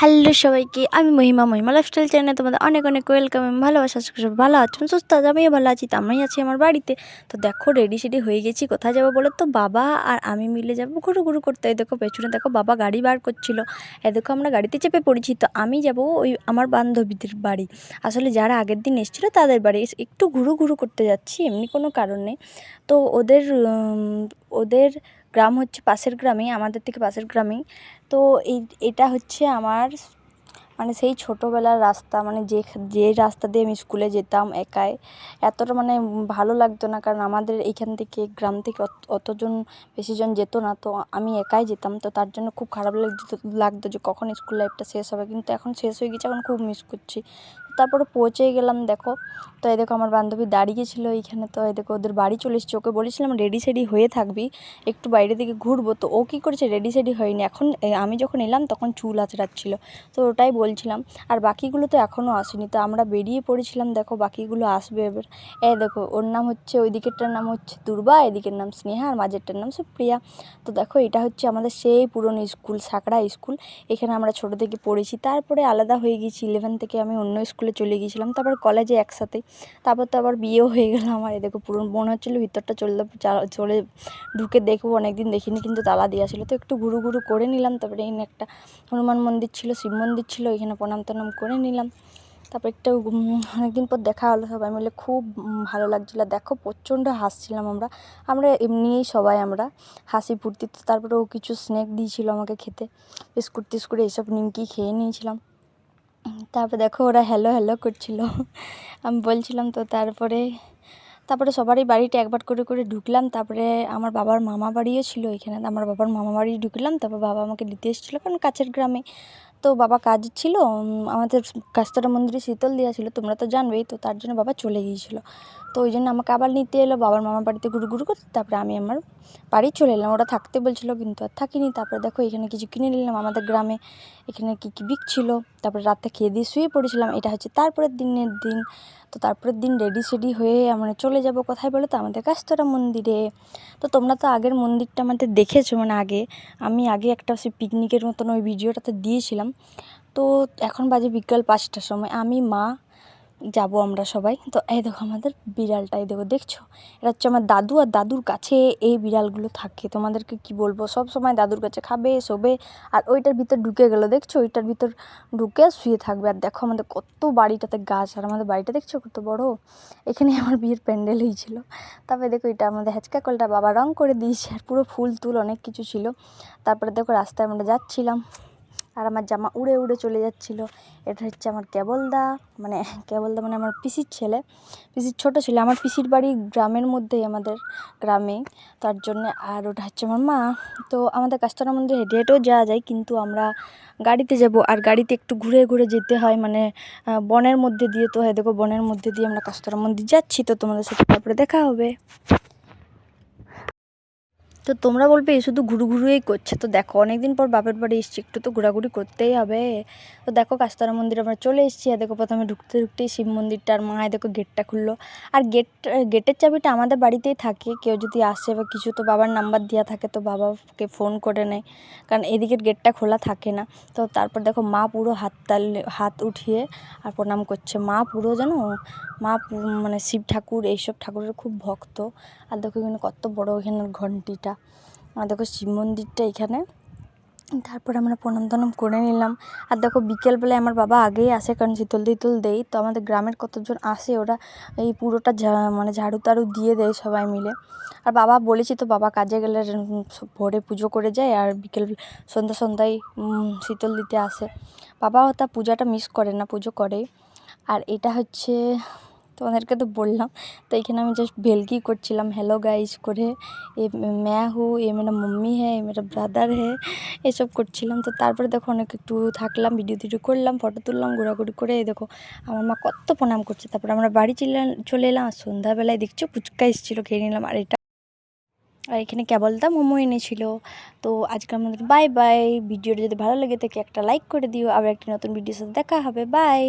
Hello সবাইকে, আমি মহিমা lifestyle চ্যানেলে তোমাদের অনেক অনেক ওয়েলকাম। আমি ভালোবাসা, আশা করি সবাই ভালো আছেন, সুস্থ আছি। আমিও ভালো আছি। তো আমি আছি আমার বাড়িতে। তো দেখো রেডি সেডি হয়ে গেছি। কোথায় যাবো বলো তো? বাবা আর আমি মিলে যাবো ঘুরু করতে। এই দেখো পেছনে দেখো বাবা গাড়ি বার করছিল। দেখো আমরা গাড়িতে চেপে পড়েছি। তো আমি যাবো ওই আমার বান্ধবীদের বাড়ি, আসলে যারা আগের দিন এসেছিলো তাদের বাড়ি। একটু ঘুরু করতে যাচ্ছি, এমনি কোনো কারণ নেই। তো ওদের গ্রাম হচ্ছে পাশের গ্রামেই, আমাদের থেকে পাশের গ্রামেই। তো এটা হচ্ছে আমার মানে সেই ছোটোবেলার রাস্তা, মানে যে রাস্তা দিয়ে আমি স্কুলে যেতাম একাই। এতটা মানে ভালো লাগতো না, কারণ আমাদের এইখান থেকে গ্রাম থেকে অতজন বেশিজন যেত না, তো আমি একাই যেতাম। তো তার জন্য খুব খারাপ লাগতো যে কখন স্কুল লাইফটা শেষ হবে, কিন্তু এখন শেষ হয়ে গেছে, এখন খুব মিস করছি। তারপরে পৌঁছেই গেলাম দেখো। তো এই দেখো আমার বান্ধবী দাঁড়িয়েছিল এইখানে। তো এই দেখো ওদের বাড়ি চলে এসেছি। ওকে বলেছিলাম রেডি সেডি হয়ে থাকবি, একটু বাইরে দিকে ঘুরবো। তো ও কী করেছে, রেডি সেডি হয়নি। এখন আমি যখন এলাম তখন চুল আঁচড়াচ্ছিল। তো ওটাই বলছিলাম। আর বাকিগুলো তো এখনও আসেনি। তো আমরা বেরিয়ে পড়েছিলাম, দেখো বাকিগুলো আসবে এবার। দেখো ওর নাম হচ্ছে, ওই দিকেরটার নাম হচ্ছে দুর্বা, এদিকের নাম স্নেহা, আর মাঝেরটার নাম সুপ্রিয়া। তো দেখো এটা হচ্ছে আমাদের সেই পুরনো স্কুল, সাকড়া স্কুল। এখানে আমরা ছোটো থেকে পড়েছি। তারপরে আলাদা হয়ে গেছি, 11 থেকে আমি অন্য স্কুলে চলে গিয়েছিলাম, তারপর কলেজে একসাথে। তারপর তো আবার বিয়েও হয়ে গেল আমার। দেখো পুরো মনে হচ্ছিলো ভিতরটা চলে ঢুকে দেখবো, অনেকদিন দেখিনি, কিন্তু তালা দেওয়া ছিল। তো একটু ঘুরু করে নিলাম। তারপরে এখানে একটা হনুমান মন্দির ছিল, শিব মন্দির ছিল, এখানে প্রণাম টনাম করে নিলাম। তারপর একটু অনেকদিন পর দেখা হলো, সবাই মিলে খুব ভালো লাগছিলো। দেখো প্রচণ্ড হাসছিলাম আমরা এমনিই সবাই আমরা হাসি ফুর্তিতে। তারপরে ও কিছু স্ন্যাক দিয়েছিল আমাকে খেতে, বিস্কুট টিস্কুট এইসব নিমকি খেয়ে নিয়েছিলাম। তারপর দেখো ওরা হ্যালো করছিল, আমি বলছিলাম। তো তারপরে সবারই বাড়িটা একবার করে ঢুকলাম। তারপরে আমার বাবার মামা বাড়িও ছিল এখানে। আমার বাবার মামা বাড়ি ঢুকলাম। তারপর বাবা আমাকে নিতে এসেছিলো, কারণ কাছের গ্রামে। তো বাবা কাজ ছিল, আমাদের কাস্তরা মন্দিরে শীতল দেওয়া ছিল, তোমরা তো জানবেই। তো তার জন্য বাবা চলে গিয়েছিলো। তো ওই জন্য আমাকে আবার নিতে এলো বাবার মামার বাড়িতে ঘুরু করতে। তারপরে আমি আমার বাড়ি চলে এলাম। ওরা থাকতে বলছিলো, কিন্তু আর থাকিনি। তারপরে দেখো এখানে কিছু কিনে নিলাম আমাদের গ্রামে। এখানে কী বিকছিল। তারপরে রাতে খেয়ে দিয়ে শুয়ে পড়েছিলাম। এটা হচ্ছে তারপরের দিনের দিন। তো তারপরের দিন রেডি সেডি হয়ে আমরা চলে যাব কোথায় বলো তো? আমাদের কাস্তরা মন্দিরে। তো তোমরা তো আগের মন্দিরটা আমাদের দেখেছো, মানে আমি আগে একটা সে পিকনিকের মতন ওই ভিডিওটাতে দিয়েছিলাম। তো এখন বাজে বিকাল 5টার সময়, আমি মা যাব আমরা সবাই। তো এই দেখো আমাদের বিড়ালটা, এই দেখছো? এটা হচ্ছে আমার দাদু, আর দাদুর কাছে এই বিড়ালগুলো থাকে। তোমাদেরকে কি বলবো, সব সময় দাদুর কাছে খাবে, শোবে। আর ওইটার ভিতর ঢুকে গেলো, দেখছো? ওইটার ভিতর ঢুকে শুয়ে থাকবে। আর দেখো আমাদের কত বাড়িটাতে গাছ, আর আমাদের বাড়িটা দেখছো কত বড়। এখানে আমার বিয়ের প্যান্ডেল হয়েছিল। তারপরে দেখো এটা আমাদের হ্যাচকা কলটা বাবা রং করে দিয়েছে, আর পুরো ফুল অনেক কিছু ছিল। তারপরে দেখো রাস্তায় আমরা যাচ্ছিলাম, আর আমার জামা উড়ে চলে যাচ্ছিলো। এটা হচ্ছে আমার কেবলদা মানে আমার পিসির ছেলে, পিসির ছোটো ছেলে। আমার পিসির বাড়ি গ্রামের মধ্যেই, আমাদের গ্রামে, তার জন্যে। আর ওটা হচ্ছে আমার মা। তো আমাদের কাস্তরা মন্দিরে হেঁটেও যাওয়া যায়, কিন্তু আমরা গাড়িতে যাব। আর গাড়িতে একটু ঘুরে যেতে হয়, মানে বনের মধ্যে দিয়ে। তো দেখো বনের মধ্যে দিয়ে আমরা কাস্তরা মন্দির যাচ্ছি। তো তোমাদের সাথে তারপরে দেখা হবে। তো তোমরা বলবে এই শুধু ঘুরুই করছে। তো দেখো অনেকদিন পর বাপের বাড়ি এসেছি, একটু তো ঘোরাঘুরি করতেই হবে। তো দেখো কাস্তরা মন্দির আমরা চলে এসেছি। আর দেখো প্রথমে ঢুকতেই শিব মন্দিরটা, আর মায়ের দেখো গেটটা খুললো। আর গেটের চাবিটা আমাদের বাড়িতেই থাকে, কেউ যদি আসে বা কিছু, তো বাবার নাম্বার দেওয়া থাকে, তো বাবাকে ফোন করে নেয়, কারণ এদিকের গেটটা খোলা থাকে না। তো তারপর দেখো মা পুরো হাত উঠিয়ে আর প্রণাম করছে। মা মানে শিব ঠাকুর, এইসব ঠাকুরের খুব ভক্ত। আর দেখো এখানে কত বড় এখানের ঘন্টিটা। আর দেখো শিব মন্দিরটা এখানে। তারপরে আমরা প্রণাম টনাম করে নিলাম। আর দেখো বিকেলবেলায় আমার বাবা আগেই আসে, কারণ শীতল দেই। তো আমাদের গ্রামের কতজন আসে, ওরা এই পুরোটা মানে ঝাড়ু টাড়ু দিয়ে দেয় সবাই মিলে। আর বাবা বলেছি তো, বাবা কাজে গেলে ভোরে পুজো করে যায়, আর বিকেল সন্ধ্যায় শীতল দিতে আসে। বাবাও তা পূজাটা মিস করে না, পুজো করে। আর এটা হচ্ছে, তোমাদেরকে তো বললাম। তো এখানে আমি জাস্ট ভেলকি করছিলাম हेलो गाइस করে, এ मैं हूँ, ये मेरा मम्मी है, ये मेरा ब्रदर है, এসব করছিলাম। তো তারপরে দেখো অনেক একটু থাকলাম, ভিডিও করলাম, ফটো তুললাম, ঘোরাঘুরি করে। দেখো আমার মা কত প্রণাম করছে। তারপরে আমরা বাড়ি চলে এলাম। আর সন্ধ্যাবেলায় দেখছো ফুচকা এসেছিলো, খেয়ে নিলাম। আর এখানে কেবলদা মোমো এনেছিল। তো আজকে আমাদের বাই। ভিডিওটা যদি ভালো লেগে থাকে একটা লাইক করে দিও। আবার একটা নতুন ভিডিওর সাথে দেখা হবে। বাই।